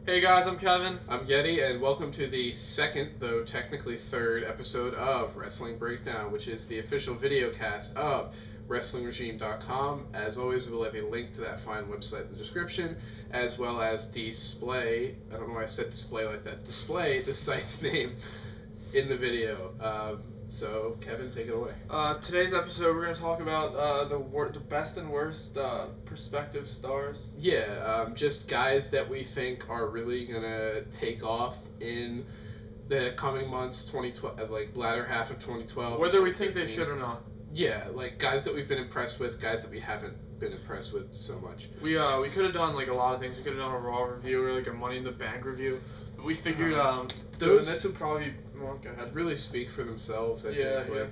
Hey guys, I'm Kevin. I'm Getty, and welcome to the second, though technically third, episode of Wrestling Breakdown, which is the official videocast of WrestlingRegime.com. As always, we will have a link to that fine website in the description, as well as display, I don't know why I said display like that, display the site's name in the video. So, Kevin, take it away. Today's episode, we're going to talk about the best and worst prospective stars. Yeah, just guys that we think are really going to take off in the coming months, 2012, like latter half of 2012. Whether we think they should or not. Yeah, like guys that we've been impressed with, guys that we haven't been impressed with so much. We could have done like a lot of things. We could have done a Raw review or like a Money in the Bank review. But we figured this would probably go ahead. Really speak for themselves. I think.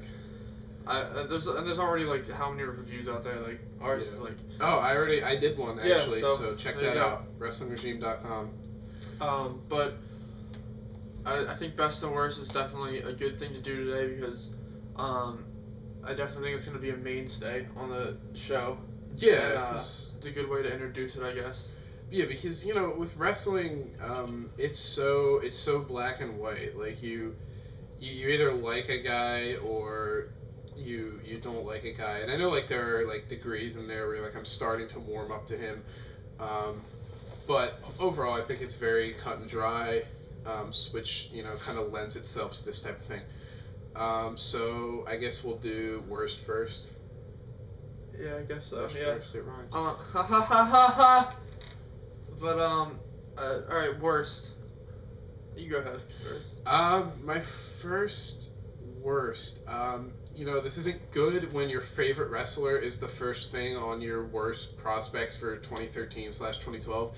There's already like how many reviews out there, like ours is like. Oh, I did one actually. Yeah, so check that out. WrestlingRegime.com. But I think best and worst is definitely a good thing to do today because I definitely think it's going to be a mainstay on the show. Yeah, it's a good way to introduce it, I guess. Yeah, because with wrestling, it's so black and white. Like you either like a guy or you don't like a guy. And I know like there are like degrees in there where like I'm starting to warm up to him, but overall I think it's very cut and dry, which kind of lends itself to this type of thing. So I guess we'll do worst first. Yeah, I guess so. Worst first, it rhymes. Ha ha ha ha ha. But alright, worst. You go ahead first. My first worst. This isn't good when your favorite wrestler is the first thing on your worst prospects for 2013/2012,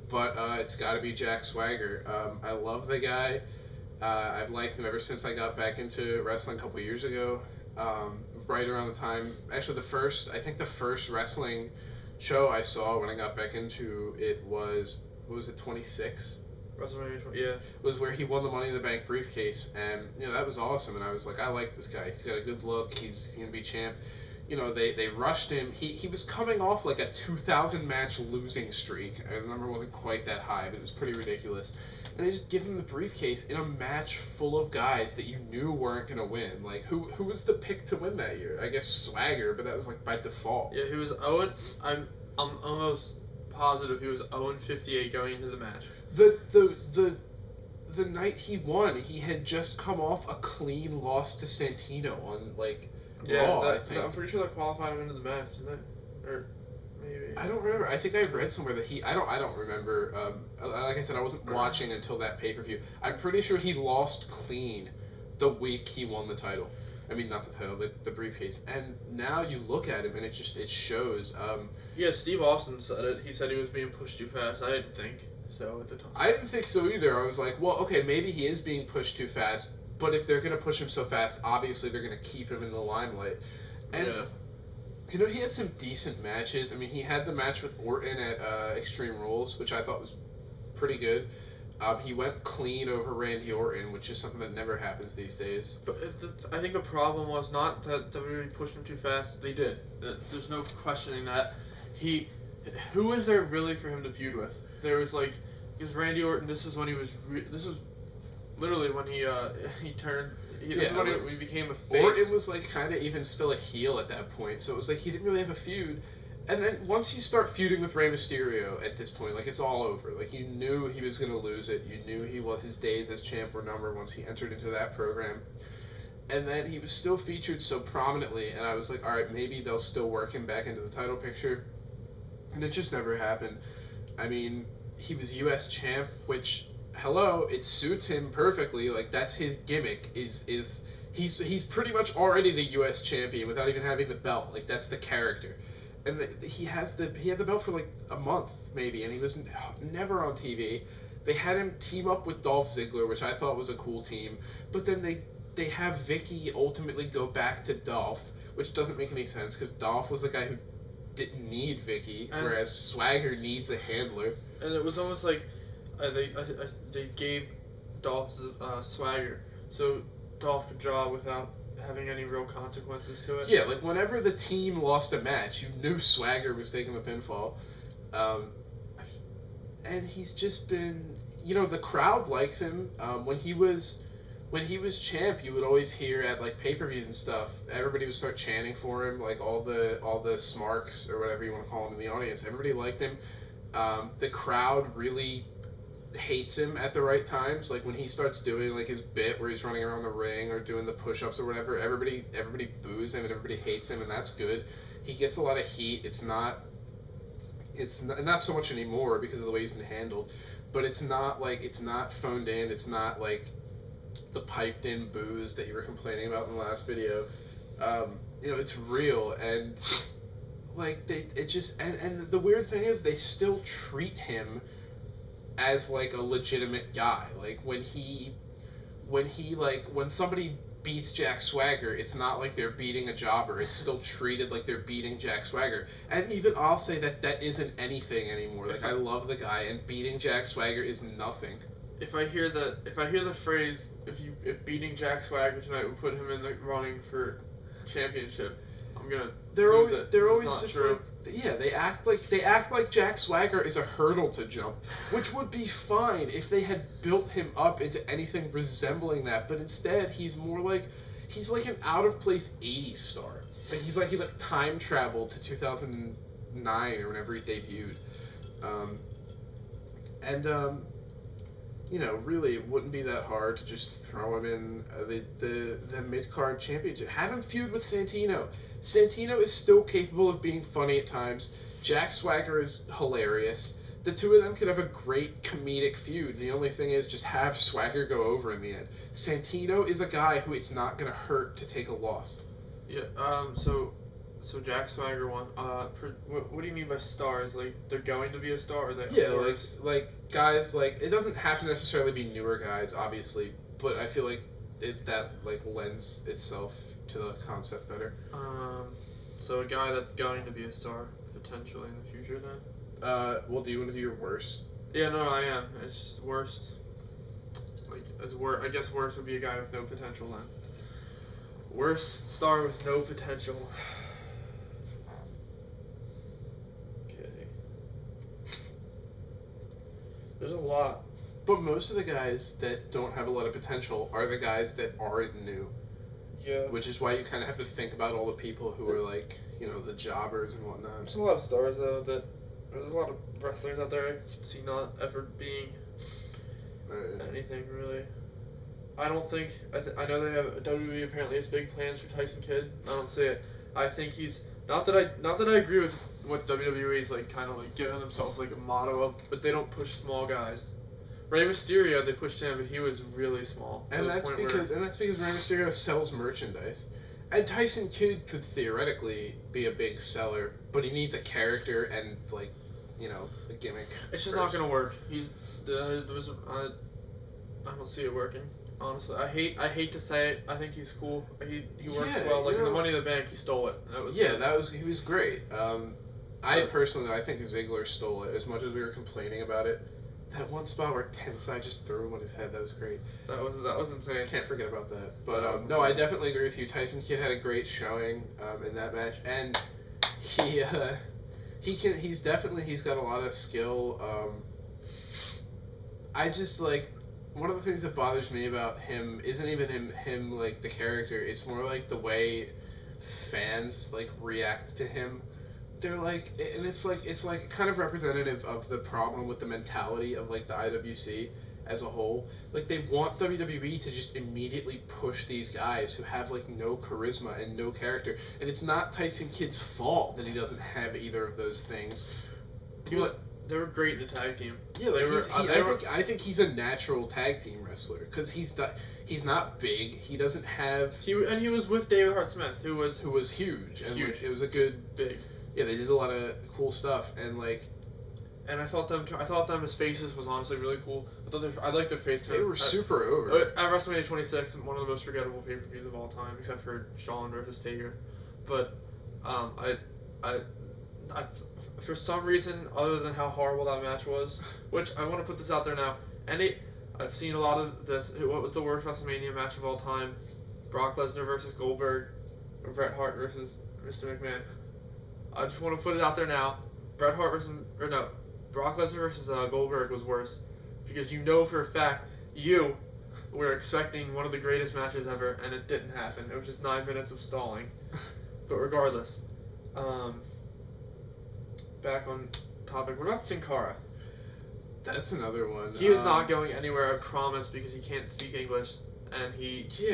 but it's got to be Jack Swagger. I love the guy. I've liked him ever since I got back into wrestling a couple years ago. Right around the time, actually the first wrestling show I saw when I got back into it was, what was it, 26? WrestleMania 20, yeah. Was where he won the Money in the Bank briefcase, and that was awesome. And I was like, I like this guy. He's got a good look. He's gonna be champ. They rushed him. He was coming off like a 2,000 match losing streak. The number wasn't quite that high, but it was pretty ridiculous. And they just give him the briefcase in a match full of guys that you knew weren't gonna win. Like who was the pick to win that year? I guess Swagger, but that was like by default. Yeah, he was I'm almost positive he was 0-58 going into the match. The night he won, he had just come off a clean loss to Santino on Raw. I think. I'm pretty sure that qualified him into the match, didn't it? Or maybe. I don't remember. I think I read somewhere that I don't remember. Like I said, I wasn't watching until that pay-per-view. I'm pretty sure he lost clean the week he won the title. I mean, not the title, the briefcase. And now you look at him, and it shows. Yeah, Steve Austin said it. He said he was being pushed too fast. I didn't think so at the time. I didn't think so either. I was like, well, okay, maybe he is being pushed too fast, but if they're going to push him so fast, obviously they're going to keep him in the limelight. And, he had some decent matches. I mean, he had the match with Orton at Extreme Rules, which I thought was pretty good. He went clean over Randy Orton, which is something that never happens these days. But I think the problem was not that WWE pushed him too fast. They did. There's no questioning that. Who was there really for him to feud with? There was because Randy Orton. This is when he was. This was literally when he turned. This is when he became a face. Orton was kind of even still a heel at that point, so it was he didn't really have a feud. And then once you start feuding with Rey Mysterio at this point, it's all over. You knew he was gonna lose it. You knew his days as champ were numbered once he entered into that program. And then he was still featured so prominently, and I was like, all right, maybe they'll still work him back into the title picture. And it just never happened. I mean, he was U.S. champ, which, hello, it suits him perfectly. That's his gimmick. He's pretty much already the U.S. champion without even having the belt. That's the character. And he had the belt for a month maybe, and he was never on TV. They had him team up with Dolph Ziggler, which I thought was a cool team. But then they have Vicky ultimately go back to Dolph, which doesn't make any sense because Dolph was the guy who didn't need Vicky, whereas Swagger needs a handler. And it was almost like they gave Dolph Swagger so Dolph could draw without having any real consequences to it. Yeah, whenever the team lost a match, you knew Swagger was taking the pinfall. And he's just been the crowd likes him. When he was champ, you would always hear at like pay-per-views and stuff, everybody would start chanting for him, like all the smarks or whatever you want to call him in the audience. Everybody liked him. The crowd really hates him at the right times. Like when he starts doing like his bit where he's running around the ring or doing the push-ups or whatever, everybody boos him and everybody hates him, and that's good. He gets a lot of heat. It's not so much anymore because of the way he's been handled, but it's not phoned in. It's not like the piped in boos that you were complaining about in the last video. It's real, and like and the weird thing is they still treat him as like a legitimate guy. Like when somebody beats Jack Swagger, it's not like they're beating a jobber. It's still treated like they're beating Jack Swagger. And even I'll say that isn't anything anymore. Like I love the guy, and beating Jack Swagger is nothing. If I hear the phrase, if beating Jack Swagger tonight would put him in the running for championship, I'm gonna They're lose it. They're It's always not just true. they act like Jack Swagger is a hurdle to jump, which would be fine if they had built him up into anything resembling that. But instead, he's more like an out of place '80s star. Like he time traveled to 2009 or whenever he debuted, really, it wouldn't be that hard to just throw him in the mid-card championship. Have him feud with Santino. Santino is still capable of being funny at times. Jack Swagger is hilarious. The two of them could have a great comedic feud. The only thing is just have Swagger go over in the end. Santino is a guy who it's not going to hurt to take a loss. Yeah, so Jack Swagger won. What do you mean by stars? Like, they're going to be a star, or they? Yeah, like guys, like, it doesn't have to necessarily be newer guys, obviously, but I feel like that lends itself to the concept better. So a guy that's going to be a star, potentially in the future then? Well, do you want to do your worst? Yeah, no, I am. It's just worst. Like, I guess worst would be a guy with no potential then. Worst star with no potential. Okay. There's a lot. But most of the guys that don't have a lot of potential are the guys that aren't new. Yeah. Which is why you kind of have to think about all the people who are like, the jobbers and whatnot. There's a lot of stars though there's a lot of wrestlers out there I could see not ever being anything really. I don't think I know they have WWE apparently has big plans for Tyson Kidd. I don't see it. I think he's not that I agree with what WWE's like kind of like giving themselves like a motto of, but they don't push small guys. Rey Mysterio, they pushed him, but he was really small. And that's because Rey Mysterio sells merchandise. And Tyson Kidd could theoretically be a big seller, but he needs a character and a gimmick. It's just not gonna work. I don't see it working. Honestly, I hate to say it. I think he's cool. He works well. Like in the Money in the Bank, he stole it. He was great. I personally, I think Ziggler stole it. As much as we were complaining about it, that one spot where Tensai just threw him on his head, that was great. That was insane. Can't forget about that. But no, I definitely agree with you. Tyson Kidd had a great showing in that match, and he's got a lot of skill. I just like. One of the things that bothers me about him isn't even him like the character. It's more like the way fans like react to him. They're like, and it's like kind of representative of the problem with the mentality of like the IWC as a whole. Like they want WWE to just immediately push these guys who have like no charisma and no character, and it's not Tyson Kidd's fault that he doesn't have either of those things. They were great in the tag team. Yeah, I think he's a natural tag team wrestler because he's not big. He doesn't have. He was with David Hart Smith, who was huge. And huge. Like, it was a good big. Yeah, they did a lot of cool stuff and like. And I thought them as faces was honestly really cool. I liked their face turn. They were super over. At WrestleMania 26, one of the most forgettable pay-per-views of all time, except for Shawn versus Taker. But I for some reason, other than how horrible that match was, which I want to put this out there now, I've seen a lot of this. What was the worst WrestleMania match of all time? Brock Lesnar versus Goldberg, or Bret Hart versus Mr. McMahon. I just want to put it out there now. Brock Lesnar versus Goldberg was worse. because you know for a fact you were expecting one of the greatest matches ever, and it didn't happen. It was just 9 minutes of stalling. But regardless, back on topic. What about Sin Cara? That's another one. He is not going anywhere, I promise, because he can't speak English, and he he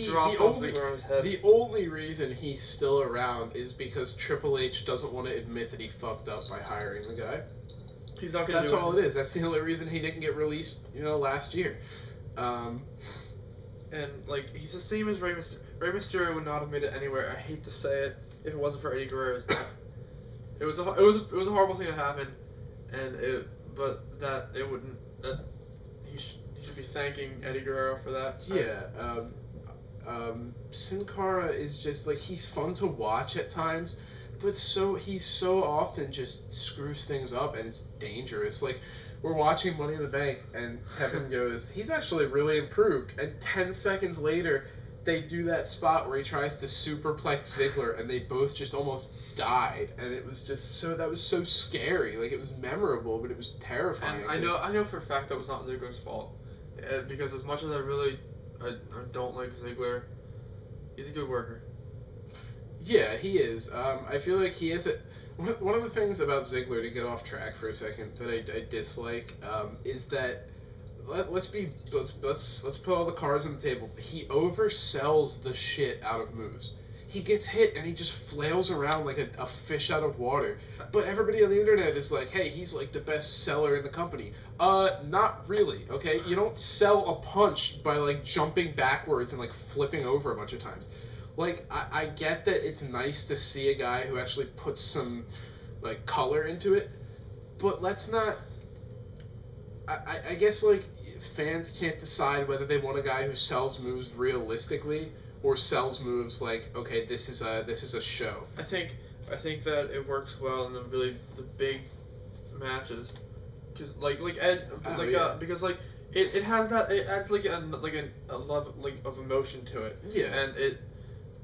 dropped Dolph Ziggler on his head. The only reason he's still around is because Triple H doesn't want to admit that he fucked up by hiring the guy. He's not gonna. That's all it is. That's the only reason he didn't get released, last year. And like he's the same as Rey Mysterio. Rey Mysterio would not have made it anywhere. I hate to say it, if it wasn't for Eddie Guerrero's death. It was a horrible thing to happen, but it wouldn't. That he should be thanking Eddie Guerrero for that. Yeah. Sin Cara is just like, he's fun to watch at times, but he so often just screws things up, and it's dangerous. Like, we're watching Money in the Bank, and Kevin goes, he's actually really improved. And 10 seconds later, they do that spot where he tries to superplex Ziggler, and they both just almost died. And it was just that was so scary. Like, it was memorable, but it was terrifying. And I know for a fact that was not Ziggler's fault. Because as much as I don't like Ziggler, he's a good worker. Yeah, he is. I feel like he is one of the things about Ziggler, to get off track for a second, that I dislike, is that let's put all the cards on the table. He oversells the shit out of moves. He gets hit and he just flails around like a fish out of water. But everybody on the internet is like, hey, he's like the best seller in the company. Not really, okay? You don't sell a punch by like jumping backwards and like flipping over a bunch of times. Like, I get that it's nice to see a guy who actually puts some like color into it, but let's not. I guess like fans can't decide whether they want a guy who sells moves realistically or sells moves like, okay, this is a show. I think that it works well in the big matches, because because like it has that, it adds like a love of emotion to it. Yeah.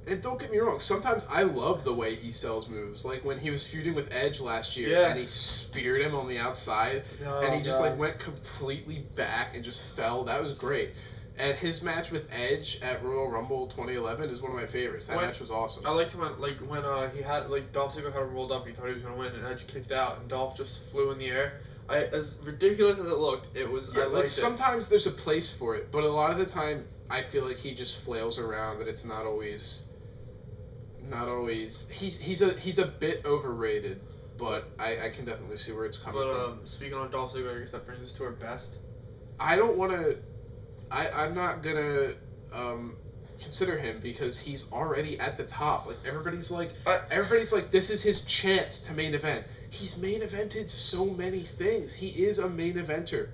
And don't get me wrong, sometimes I love the way he sells moves. Like when he was feuding with Edge last year, and he speared him on the outside, and he just like went completely back and just fell. That was great. And his match with Edge at Royal Rumble 2011 is one of my favorites. That match was awesome. I liked when he had Dolph Ziggler had him rolled up and he thought he was gonna win, and Edge kicked out and Dolph just flew in the air. As ridiculous as it looked, it was. Yeah, like sometimes there's a place for it, but a lot of the time I feel like he just flails around, and it's not always. He's a bit overrated, but I can definitely see where it's coming from. But speaking on Dolph Ziggler, I guess that brings us to our best. I don't want to. I'm not gonna consider him because he's already at the top. Like everybody's like, this is his chance to main event. He's main evented so many things. He is a main eventer.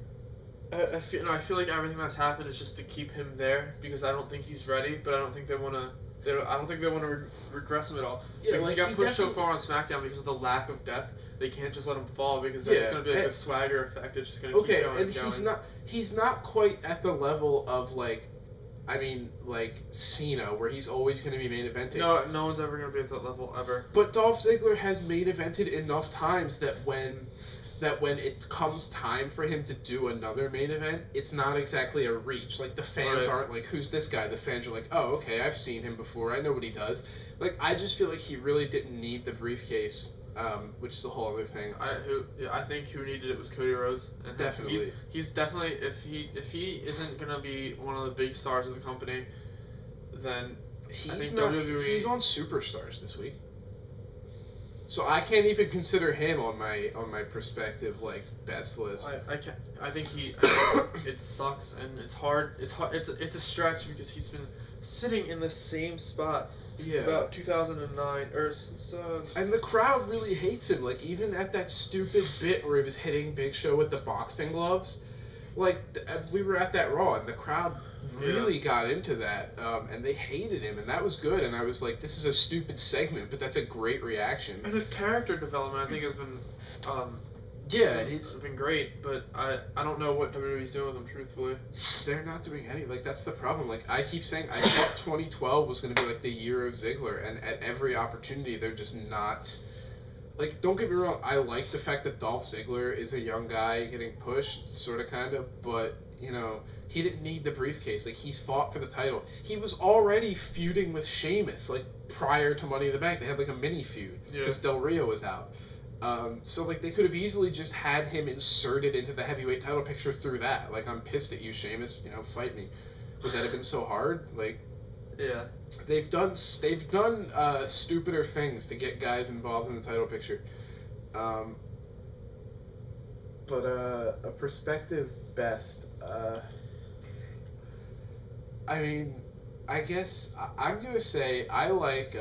I feel like everything that's happened is just to keep him there, because I don't think he's ready. But I don't think they want to. I don't think they want to regress him at all. Yeah, because he got pushed so far on SmackDown because of the lack of depth. They can't just let him fall, because that's going to be like a swagger effect. It's just going to keep going and going. He's not quite at the level of like Cena, where he's always going to be main eventing. No one's ever going to be at that level ever. But Dolph Ziggler has main evented enough times that when it comes time for him to do another main event, it's not exactly a reach. Like, the fans aren't like, who's this guy? The fans are like, oh, okay, I've seen him before. I know what he does. Like, I just feel like he really didn't need the briefcase, which is a whole other thing. I think who needed it was Cody Rhodes. And definitely. He's definitely, if he isn't going to be one of the big stars of the company, then I think WWE... He's on Superstars this week. So I can't even consider him on my perspective like best list. I think it sucks, and it's hard. It's a stretch, because he's been sitting in the same spot since about 2009 or since. And the crowd really hates him. Like, even at that stupid bit where he was hitting Big Show with the boxing gloves, like we were at that Raw, and the crowd really got into that, and they hated him, and that was good. And I was like, this is a stupid segment, but that's a great reaction. And his character development, I think, has been it's been great, but I don't know what WWE's doing with him, truthfully. They're not doing any, like, that's the problem. Like, I keep saying, I thought 2012 was going to be like the year of Ziggler, and at every opportunity they're just not like, don't get me wrong, I like the fact that Dolph Ziggler is a young guy getting pushed, sort of, kind of, but, you know, he didn't need the briefcase. Like, he's fought for the title. He was already feuding with Sheamus, like, prior to Money in the Bank. They had, like, a mini feud, because Del Rio was out. So, like, they could have easily just had him inserted into the heavyweight title picture through that. Like, I'm pissed at you, Sheamus, you know, fight me. Would that have been so hard? Like... Yeah. They've done stupider things to get guys involved in the title picture. But a perspective best. I mean, I guess I'm gonna say I like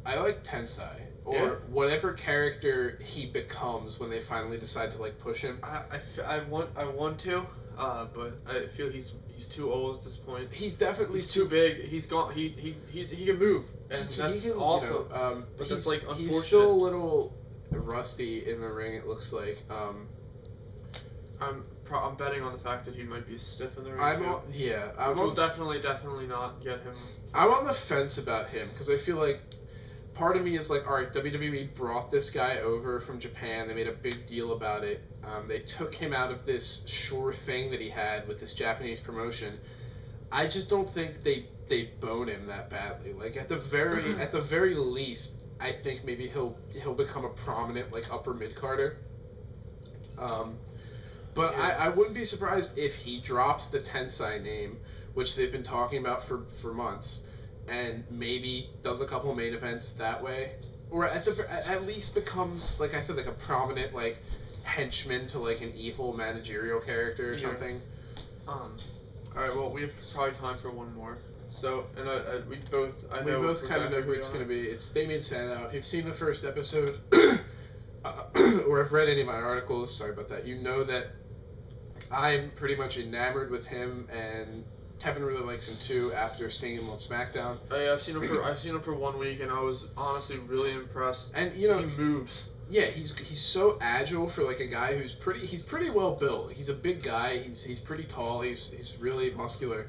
Tensai, or whatever character he becomes when they finally decide to like push him. I want to. But I feel he's too old at this point. He's definitely too big. He's gone. He can move, and that's awesome. You know, but that's like unfortunate. He's still a little rusty in the ring. It looks like. I'm betting on the fact that he might be stiff in the ring. Which will definitely not get him. I'm on the fence about him because I feel like. Part of me is like, all right, WWE brought this guy over from Japan. They made a big deal about it. They took him out of this sure thing that he had with this Japanese promotion. I just don't think they bone him that badly. Like at the very least, I think maybe he'll become a prominent like upper mid carder. But I wouldn't be surprised if he drops the Tensai name, which they've been talking about for months. And maybe does a couple main events that way, or at least becomes, like I said, like a prominent like henchman to like an evil managerial character or something. All right. Well, we have probably time for one more. So, and we both kind of know who it's going to be. It's Damien Sandow. If you've seen the first episode, or have read any of my articles, sorry about that. You know that I'm pretty much enamored with him, and Kevin really likes him too after seeing him on SmackDown. I've seen him for 1 week, and I was honestly really impressed. And you know, he moves. Yeah, he's so agile for like a guy who's pretty well built. He's a big guy. He's pretty tall. He's really muscular,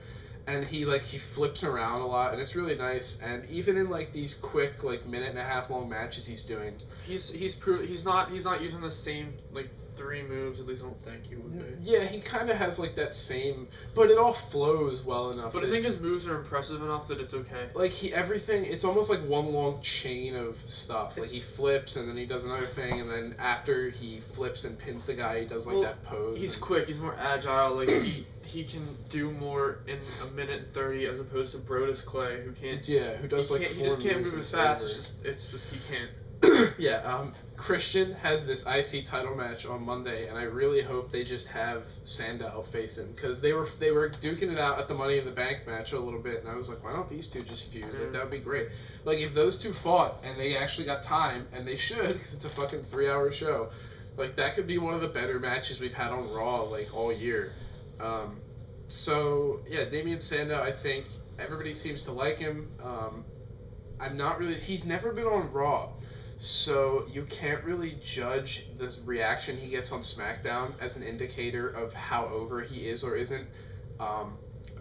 and he flips around a lot, and it's really nice. And even in like these quick like minute and a half long matches he's doing, he's not using the same like 3 moves, at least I don't think he would be. Yeah, he kind of has like that same, but it all flows well enough. But I think his moves are impressive enough that it's okay. Like it's almost like one long chain of stuff. Like he flips and then he does another thing, and then after he flips and pins the guy, he does like that pose. He's quick. He's more agile. Like he can do more in a minute and 30 as opposed to Brodus Clay, who can't. Yeah, who does like 4 moves. He just can't move as fast. It's just he can't. Yeah, Christian has this IC title match on Monday, and I really hope they just have Sandow face him, because they were duking it out at the Money in the Bank match a little bit, and I was like, why don't these two just feud? Like, that would be great. Like, if those two fought, and they actually got time, and they should, because it's a fucking 3-hour show, like, that could be one of the better matches we've had on Raw, like, all year. So, yeah, Damien Sandow, I think, everybody seems to like him. He's never been on Raw. So you can't really judge the reaction he gets on SmackDown as an indicator of how over he is or isn't.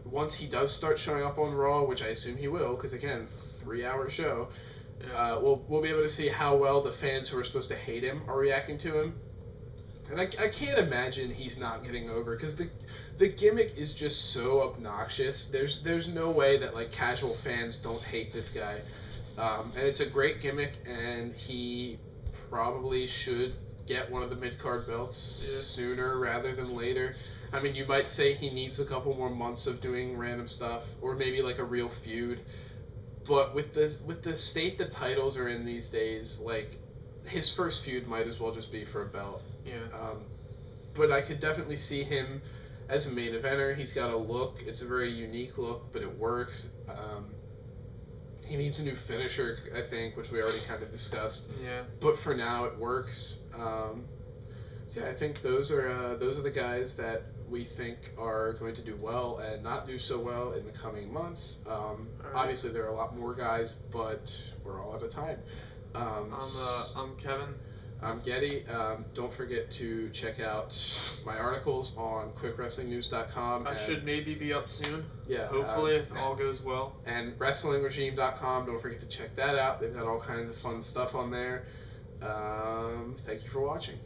Once he does start showing up on Raw, which I assume he will, because again, 3-hour show, we'll be able to see how well the fans who are supposed to hate him are reacting to him. And I can't imagine he's not getting over, because the gimmick is just so obnoxious. There's no way that like casual fans don't hate this guy. And it's a great gimmick, and he probably should get one of the mid-card belts sooner rather than later. I mean, you might say he needs a couple more months of doing random stuff, or maybe like a real feud. But with the state the titles are in these days, like, his first feud might as well just be for a belt. Yeah. But I could definitely see him as a main eventer. He's got a look. It's a very unique look, but it works. He needs a new finisher, I think, which we already kind of discussed. Yeah. But for now, it works. So yeah, I think those are the guys that we think are going to do well and not do so well in the coming months. Obviously, there are a lot more guys, but we're all out of time. I'm Kevin. I'm Getty. Don't forget to check out my articles on QuickWrestlingNews.com. I should maybe be up soon. Yeah. Hopefully, if all goes well. And WrestlingRegime.com. Don't forget to check that out. They've got all kinds of fun stuff on there. Thank you for watching.